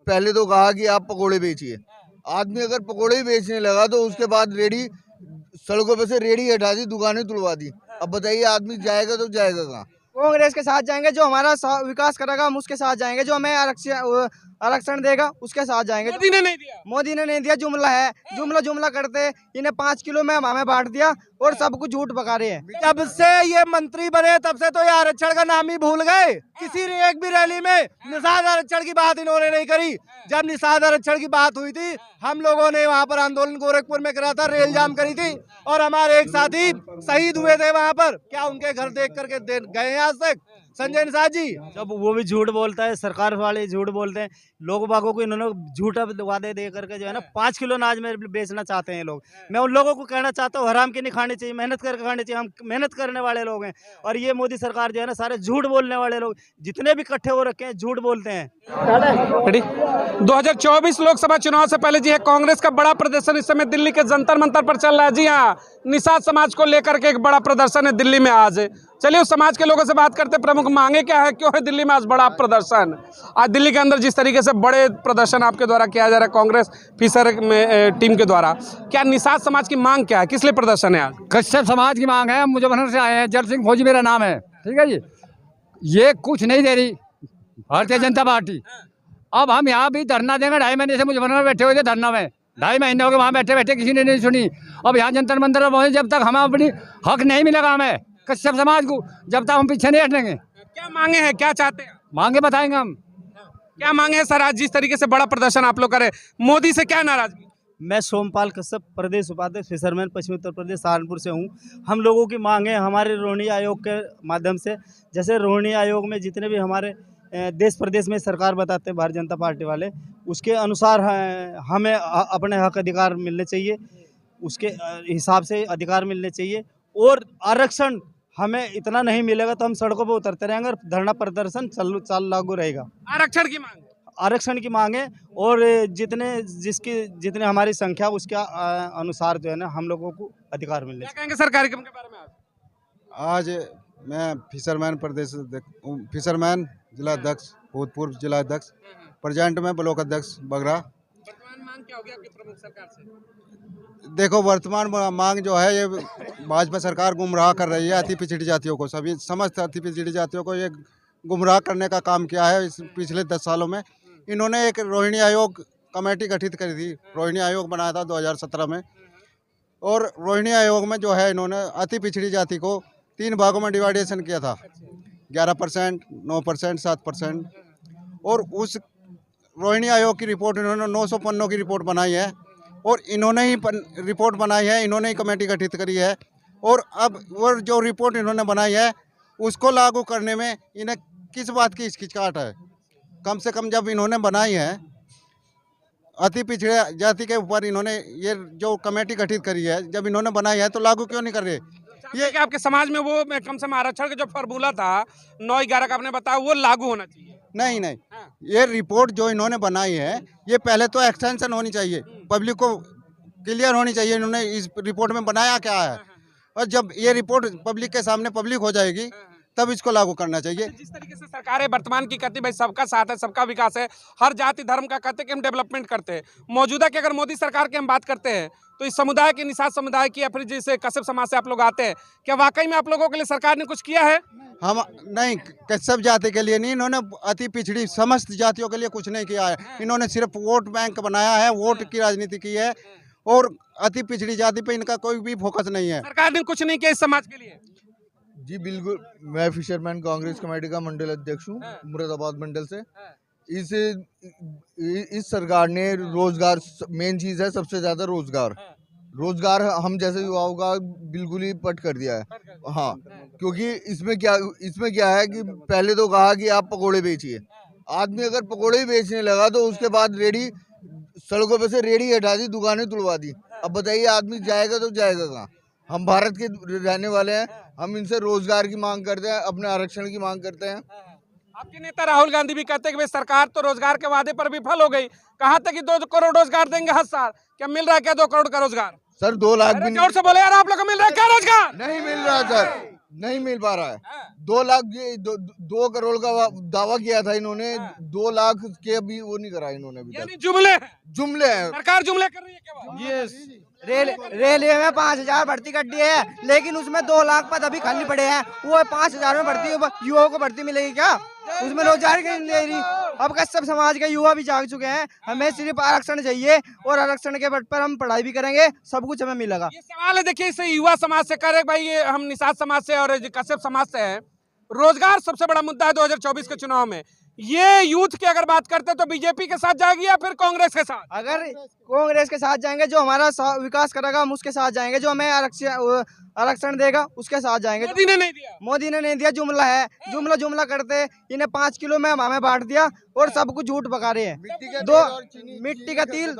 पहले तो कहा कि आप पकोड़े बेचिए। आदमी अगर पकोड़े ही बेचने लगा तो उसके बाद रेडी, सड़कों पे से रेडी हटा दी, दुकानें तुड़वा दी। अब बताइए आदमी जाएगा तो जाएगा कहाँ? कांग्रेस के साथ जाएंगे, जो हमारा विकास करेगा हम उसके साथ जाएंगे, जो हमें आरक्षण देगा उसके साथ जाएंगे। मोदी ने नहीं दिया। मोदी ने नहीं दिया, जुमला है, जुमला करते। इन्हें 5 किलो में हमें बांट दिया और सब कुछ झूठ पका रहे हैं। जब से ये मंत्री बने तब से तो ये आरक्षण का नाम ही भूल गए। किसी ने एक भी रैली में निषाद आरक्षण की बात इन्होंने नहीं करी। जब निषाद आरक्षण की बात हुई थी, हम लोगों ने वहाँ पर आंदोलन गोरखपुर में करा था, रेल जाम करी थी और हमारे एक साथी शहीद हुए थे वहाँ पर। क्या उनके घर देख करके गए हैं आज तक संजय निषाद जी? जब वो भी झूठ बोलता है, सरकार वाले झूठ बोलते हैं, लोग बागों को इन्होंने झूठा वादे दे करके जो है ना 5 किलो अनाज में बेचना चाहते हैं लोग। मैं उन लोगों को कहना चाहता हूँ, हराम की नहीं खानी चाहिए, मेहनत करके खानी चाहिए। हम मेहनत करने वाले लोग हैं और ये मोदी सरकार जो है ना सारे झूठ बोलने वाले लोग, जितने भी इकट्ठे हो रखे हैं झूठ बोलते हैं। 2024 लोकसभा चुनाव से पहले जी है कांग्रेस का बड़ा प्रदर्शन इस समय दिल्ली के जंतर मंतर पर चल रहा है। जी हाँ, निषाद समाज को लेकर के एक बड़ा प्रदर्शन है दिल्ली में आज। चलिए उस समाज के लोगों से बात करते हैं, प्रमुख मांगे क्या है, क्यों है दिल्ली में आज बड़ा प्रदर्शन। आज दिल्ली के अंदर जिस तरीके से बड़े प्रदर्शन आपके द्वारा किया जा रहा है कांग्रेस फिशर में टीम के द्वारा, क्या निषाद समाज की मांग क्या है, किस लिए प्रदर्शन है आज? कश्यप समाज की मांग है। मुजफ्फरनगर से आए हैं, जल सिंह फौजी मेरा नाम है, ठीक है जी। ये कुछ नहीं दे रही भारतीय जनता पार्टी। अब हम यहाँ भी धरना देंगे। 2.5 महीने से मुजफ्फरनगर बैठे हुए थे धरना में, 2.5 महीने हो गए वहाँ बैठे बैठे, किसी ने नहीं सुनी। अब यहाँ जंतर मंतर पहुँचे, जब तक हमें अपनी हक नहीं मिलेगा हमें कश्यप समाज को, जब तक हम पीछे नहीं हटेंगे। क्या मांगे हैं, क्या चाहते हैं? मांगे बताएंगे हम। क्या मांगे हैं सर? आज जिस तरीके से बड़ा प्रदर्शन आप लोग करे, मोदी से क्या नाराजगी? मैं सोमपाल कश्यप, प्रदेश उपाध्यक्ष फिशरमैन पश्चिमी उत्तर प्रदेश सहारनपुर से हूँ। हम लोगों की मांग है हमारे रोहिणी आयोग के माध्यम से, जैसे रोहिणी आयोग में जितने भी हमारे देश प्रदेश में सरकार बताते हैं भारतीय जनता पार्टी वाले, उसके अनुसार हमें अपने हक अधिकार मिलने चाहिए, उसके हिसाब से अधिकार मिलने चाहिए। और आरक्षण हमें इतना नहीं मिलेगा तो हम सड़कों पर उतरते रहेंगे और धरना प्रदर्शन चाल लागू रहेगा। आरक्षण की मांग, आरक्षण की मांग है और जितने हमारी संख्या उसके अनुसार जो है ना हम लोगों को अधिकार मिलने क्या कहेंगे सर कार्यक्रम के बारे में आज? आज मैं फिशरमैन जिला अध्यक्ष, भूतपूर्व जिला अध्यक्ष, प्रेजेंट में ब्लॉक अध्यक्ष बगरा। वर्तमान मांग क्या होगी आपकी प्रमुख सरकार से? देखो वर्तमान मांग जो है, ये भाजपा सरकार गुमराह कर रही है अति पिछड़ी जातियों को, सभी समस्त अति पिछड़ी जातियों को ये गुमराह करने का काम किया है। इस पिछले 10 सालों में इन्होंने एक रोहिणी आयोग कमेटी गठित करी थी, रोहिणी आयोग बनाया था 2017 में। और रोहिणी आयोग में जो है इन्होंने अति पिछड़ी जाति को 3 भागों में डिवाइडेशन किया था, 11%, 9%, 7%। और उस रोहिणी आयोग की रिपोर्ट इन्होंने 900 पन्नों की रिपोर्ट बनाई है और इन्होंने ही रिपोर्ट बनाई है, इन्होंने ही कमेटी गठित करी है। और अब वो जो रिपोर्ट इन्होंने बनाई है उसको लागू करने में इन्हें किस बात की हिचकिचाहट है? कम से कम जब इन्होंने बनाई है अति पिछड़े जाति के ऊपर, इन्होंने ये जो कमेटी गठित करी है, जब इन्होंने बनाई है तो लागू क्यों नहीं कर रहे? ये कि आपके समाज में वो कम से कम आरक्षण का जो फॉर्मूला था 9-11 का आपने बताया, वो लागू होना चाहिए? नहीं, ये रिपोर्ट जो इन्होंने बनाई है ये पहले तो एक्सटेंशन होनी चाहिए, पब्लिक को क्लियर होनी चाहिए इन्होंने इस रिपोर्ट में बनाया क्या है। और जब ये रिपोर्ट पब्लिक के सामने पब्लिक हो जाएगी तब इसको लागू करना चाहिए। जिस तरीके से सरकारें वर्तमान की कहती है भाई सबका साथ है, सबका विकास है, हर जाति धर्म का कहते हैं कि हम डेवलपमेंट करते हैं। मौजूदा की अगर मोदी सरकार की हम बात करते हैं तो इस समुदाय के, निषाद समुदाय की या फिर जैसे कश्यप समाज से आप लोग आते हैं, क्या वाकई में आप लोगों के लिए सरकार ने कुछ किया है? हम नहीं, कश्यप जाति के लिए नहीं, इन्होंने अति पिछड़ी समस्त जातियों के लिए कुछ नहीं किया है। इन्होंने सिर्फ वोट बैंक बनाया है, वोट की राजनीति की है और अति पिछड़ी जाति पे इनका कोई भी फोकस नहीं है। सरकार ने कुछ नहीं किया इस समाज के लिए? जी बिल्कुल, मैं फिशरमैन कांग्रेस कमेटी का मंडल अध्यक्ष हूँ मुरादाबाद मंडल से। इस सरकार ने रोजगार, मेन चीज़ है सबसे ज़्यादा रोजगार हम जैसे युवाओं का बिल्कुल ही पट कर दिया है। हाँ, क्योंकि इसमें क्या है कि पहले तो कहा कि आप पकोड़े बेचिए। आदमी अगर पकोड़े ही बेचने लगा तो उसके बाद रेडी, सड़कों पे से रेडी हटा दी, दुकानें तुड़वा दी। अब बताइए आदमी जाएगा तो जाएगा कहाँ? हम भारत के रहने वाले हैं, हम इनसे रोजगार की मांग करते हैं, अपने आरक्षण की मांग करते हैं। आपके नेता राहुल गांधी भी कहते हैं कि भाई सरकार तो रोजगार के वादे पर विफल हो गई। कहा था कि 2 करोड़ रोजगार देंगे हर साल, क्या मिल रहा है क्या 2 करोड़ का रोजगार? सर 2 लाख भी जोर से बोले यार, आप लोग को मिल रहा है क्या रोजगार? नहीं मिल रहा सर। नहीं मिल पा रहा है। 2 लाख 2 करोड़ का दावा किया था इन्होंने, 2 लाख के भी वो नहीं करा इन्होंने अभी तक। यानी जुमले हैं। जुमले हैं। सरकार जुमले कर रही है क्या? रेलवे में 5000 भर्ती कर दी है, लेकिन उसमें 2 लाख पद अभी खाली पड़े हैं। वो 5000 में भर्ती, युवाओं को भर्ती मिलेगी क्या? उसमें रोजगार की नहीं दे रही। अब कश्यप समाज के युवा भी जाग चुके हैं, हमें सिर्फ आरक्षण चाहिए और आरक्षण के बल पर हम पढ़ाई भी करेंगे, सब कुछ हमें मिलेगा। ये सवाल है, देखिए इसे युवा समाज से करे भाई, ये हम निषाद समाज से और कश्यप समाज से है। रोजगार सबसे बड़ा मुद्दा है 2024 के चुनाव में। ये यूथ की अगर बात करते हैं तो बीजेपी के साथ जाएगी या फिर कांग्रेस के साथ? अगर कांग्रेस के साथ जाएंगे, जो हमारा विकास करेगा हम उसके साथ जाएंगे, जो हमें आरक्षण देगा उसके साथ जाएंगे। मोदी ने नहीं दिया। मोदी ने नहीं दिया, जुमला है, जुमला करते। इन्हें 5 किलो में हमें बांट दिया और सब कुछ झूठ बका रहे हैं। मिट्टी का तेल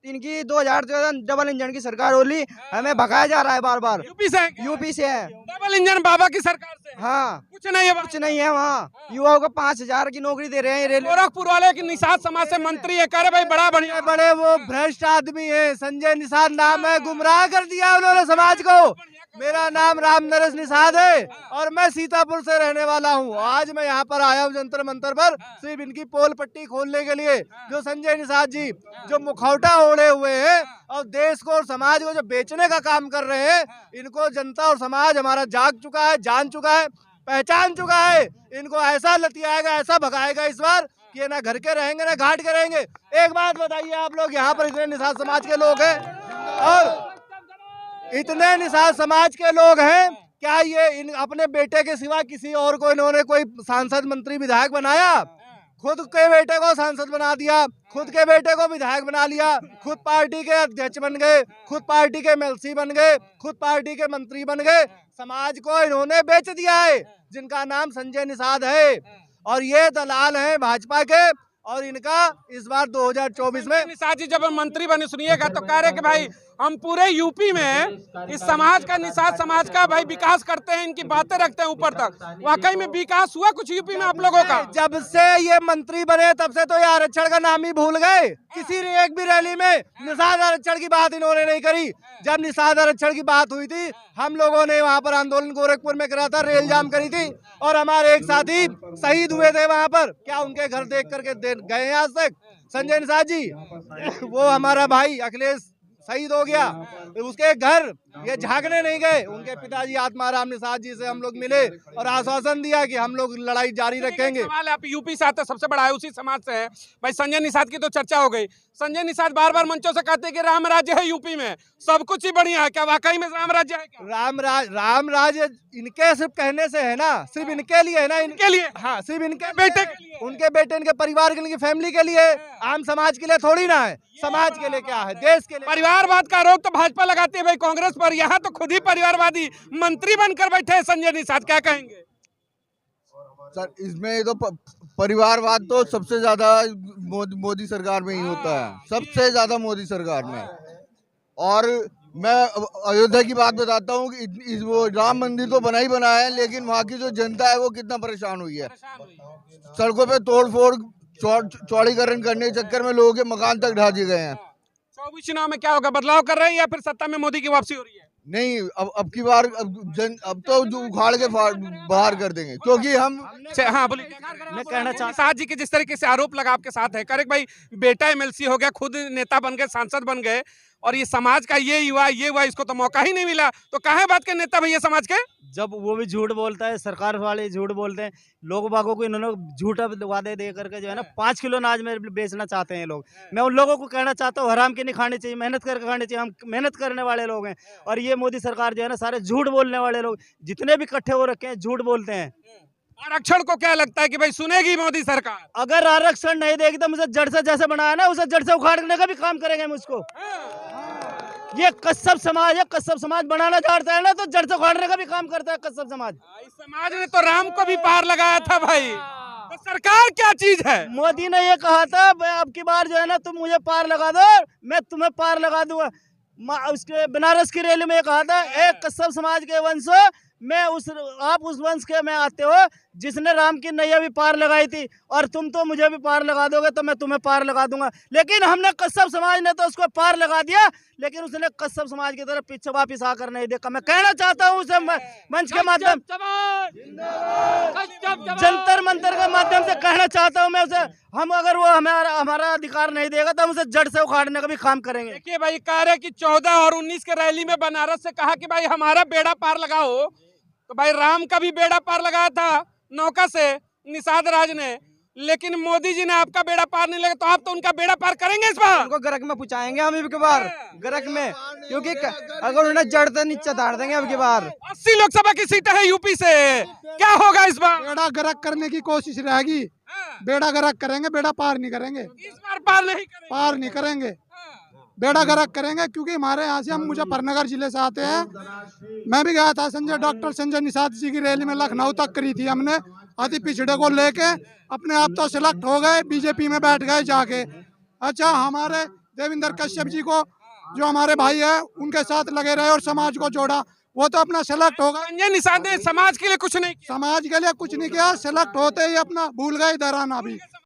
इनकी 2014 डबल इंजन की सरकार होली, हमें भगाया जा रहा है बार बार। यूपी से है क्या? यूपी से है। डबल इंजन बाबा की सरकार से है। हाँ, कुछ नहीं है। कुछ नहीं है वहाँ। युवाओं को 5000 की नौकरी दे रहे हैं। रेलवे गोरखपुर वाले की निषाद समाज से मंत्री है, कह रहे भाई बड़ा बढ़िया। बड़े वो भ्रष्ट आदमी है, संजय निषाद नाम है, गुमराह कर दिया उन्होंने समाज को। मेरा नाम राम नरेश निषाद है और मैं सीतापुर से रहने वाला हूँ। आज मैं यहाँ पर आया हूँ जंतर मंतर पर सिर्फ इनकी पोल पट्टी खोलने के लिए। जो संजय निषाद जी जो मुखौटा ओढ़े हुए हैं और देश को और समाज को जो बेचने का काम कर रहे हैं, इनको जनता और समाज हमारा जाग चुका है, जान चुका है, पहचान चुका है। इनको ऐसा लतियाएगा, ऐसा भगाएगा इस बार कि ना घर के रहेंगे ना घाट के रहेंगे। एक बात बताइए, आप लोग यहाँ पर इतने निषाद समाज के लोग हैं और इतने निषाद समाज के लोग हैं, क्या ये इन अपने बेटे के सिवा किसी और को इन्होंने कोई सांसद मंत्री विधायक बनाया? खुद के बेटे को सांसद बना दिया, खुद के बेटे को विधायक बना लिया, खुद पार्टी के अध्यक्ष बन गए, खुद पार्टी के एमएलसी बन गए, खुद पार्टी के मंत्री बन गए। समाज को इन्होंने बेच दिया है, जिनका नाम संजय निषाद है। और ये दलाल हैं भाजपा के और इनका इस बार 2024 में निषाद जी जब मंत्री बने, सुनिएगा तो कह रहे कि भाई हम पूरे यूपी में इस समाज का, निषाद समाज का भाई विकास करते हैं, इनकी बातें रखते हैं ऊपर तक। वाकई में विकास हुआ कुछ यूपी में आप लोगों का? जब से ये मंत्री बने तब से तो ये आरक्षण का नाम ही भूल गए। किसी ने एक भी रैली में निषाद आरक्षण की बात इन्होंने नहीं करी। जब निषाद आरक्षण की बात हुई थी, हम लोगों ने वहाँ पर आंदोलन गोरखपुर में करा था, रेल जाम करी थी और हमारे एक साथी शहीद हुए थे वहाँ पर। क्या उनके घर देख करके गए आज तक? संजय निषाद जी, वो हमारा भाई अखिलेश शहीद हो गया, उसके घर ये झांकने नहीं गए। उनके पिताजी आत्माराम निषाद जी से हम लोग मिले और आश्वासन दिया कि हम लोग लड़ाई जारी रखेंगे। सवाल है, आप यूपी से आते, सबसे बड़ा है, उसी समाज से है भाई। संजय निषाद की तो चर्चा हो गई। संजय निषाद बार बार मंचों से कहते हैं कि राम राज्य है यूपी में, सब कुछ ही बढ़िया है। क्या वाकई में राम राज्य है क्या? राम राज्य इनके सिर्फ कहने से है ना, सिर्फ इनके लिए है ना, इनके लिए। हाँ, सिर्फ इनके बेटे के लिए, उनके बेटे, इनके परिवार के लिए, फैमिली के लिए, आम समाज के लिए थोड़ी ना है। समाज के लिए क्या है, देश के लिए। परिवारवाद का आरोप तो भाजपा लगाती है भाई कांग्रेस पर, यहाँ तो खुद ही परिवारवादी मंत्री बनकर बैठे हैं संजय निषाद, क्या कहेंगे? सर इसमें तो परिवारवाद तो सबसे ज्यादा मोदी सरकार में ही होता है, सबसे ज्यादा मोदी सरकार में। और मैं अयोध्या की बात बताता हूँ कि वो राम मंदिर तो बना ही बना है, लेकिन वहाँ की जो जनता है वो कितना परेशान हुई है। सड़कों पे तोड़ फोड़, चौड़ीकरण करने के चक्कर में लोगों के मकान तक ढा दिए गए हैं। 24 चुनाव में क्या होगा, बदलाव कर रहे हैं या फिर सत्ता में मोदी की वापसी हो रही है? नहीं, अब की बार अब तो जो उखाड़ के बाहर कर देंगे, क्योंकि हम। हाँ बोलिए। मैं कहना चाहता निषाद जी के जिस तरीके से आरोप लगा आपके साथ है, करेक्ट भाई, बेटा एमएलसी हो गया, खुद नेता बन गए, सांसद बन गए, और ये समाज का ये युवा इसको तो मौका ही नहीं मिला, तो काहे बात के नेता भैया समाज के? जब वो भी झूठ बोलता है, सरकार वाले झूठ बोलते हैं, लोग बागों को इन्होंने झूठा वादे दे करके जो है ना 5 किलो अनाज में बेचना चाहते हैं लोग। मैं उन लोगों को कहना चाहता हूँ, हराम की नहीं खानी चाहिए, मेहनत करके खानी चाहिए। हम मेहनत करने वाले लोग हैं और ये मोदी सरकार जो है ना सारे झूठ बोलने वाले लोग, जितने भी इकट्ठे हो रखे हैं झूठ बोलते हैं। आरक्षण को क्या लगता है कि भाई सुनेगी मोदी सरकार? अगर आरक्षण नहीं देगी तो मुझे जड़ से जैसे बनाया ना, उसे जड़ से उखाड़ने का भी काम करेंगे हम उसको। ये कश्यप समाज है, कश्यप समाज बनाना चाहता है ना तो जड़ से उखाड़ने का भी काम करता है कश्यप समाज। इस समाज ने तो राम को भी पार लगाया था भाई, तो सरकार क्या चीज है? मोदी ने ये कहा था अब की बार जो है ना तुम मुझे पार लगा दो, मैं तुम्हें पार लगा दूंगा। उसके बनारस की रैली में ये कहा था, एक कश्यप समाज के वंशो आप उस वंश के में आते हो जिसने राम की नैया भी पार लगाई थी, और तुम तो मुझे भी पार लगा दोगे तो मैं तुम्हें पार लगा दूंगा। लेकिन हमने कश्यप समाज ने तो उसको पार लगा दिया, लेकिन उसने कश्यप समाज की तरफ पीछे वापिस आकर नहीं देखा। मैं कहना चाहता हूँ उसे मंच के माध्यम, जंतर मंतर के माध्यम से कहना चाहता हूँ मैं उसे, हम अगर वो हमारा अधिकार नहीं देगा तो हम उसे जड़ से उखाड़ने का भी काम करेंगे। देखिए भाई, कह रहे कि 14 और 19 के रैली में बनारस से कहा कि भाई हमारा बेड़ा पार लगाओ, तो भाई राम का भी बेड़ा पार लगाया था नौका से निषाद राज ने, लेकिन मोदी जी ने आपका बेड़ा पार नहीं लगा, तो आप तो उनका बेड़ा पार करेंगे इस बार? उनको गर्क में पुचाएंगे हम अब की बार, गर्क में, क्योंकि अगर उन्हें जड़ से नीचे धार देंगे अब की बार। 80 लोकसभा की सीटें हैं यूपी से, क्या होगा इस बार? बेड़ा गर्क करने की कोशिश रहेगी, बेड़ा गर्क करेंगे, बेड़ा पार नहीं करेंगे, इस बार पार नहीं करेंगे, पार नहीं करेंगे, बेड़ा गर्क करेंगे। क्योंकि हमारे यहाँ से, हम मुजफ्फरनगर जिले से आते हैं, मैं भी गया था डॉक्टर संजय निषाद जी की रैली में, लखनऊ तक करी थी हमने, अति पिछड़े को लेके। अपने आप तो सिलेक्ट हो गए, बीजेपी में बैठ गए जाके। अच्छा, हमारे देवेंद्र कश्यप जी को, जो हमारे भाई है, उनके साथ लगे रहे और समाज को जोड़ा, वो तो अपना सेलेक्ट होगा। संजय निषाद ने समाज के लिए कुछ नहीं किया। समाज के लिए कुछ नहीं किया, सेलेक्ट होते ही अपना भूल गए इधर आना भी।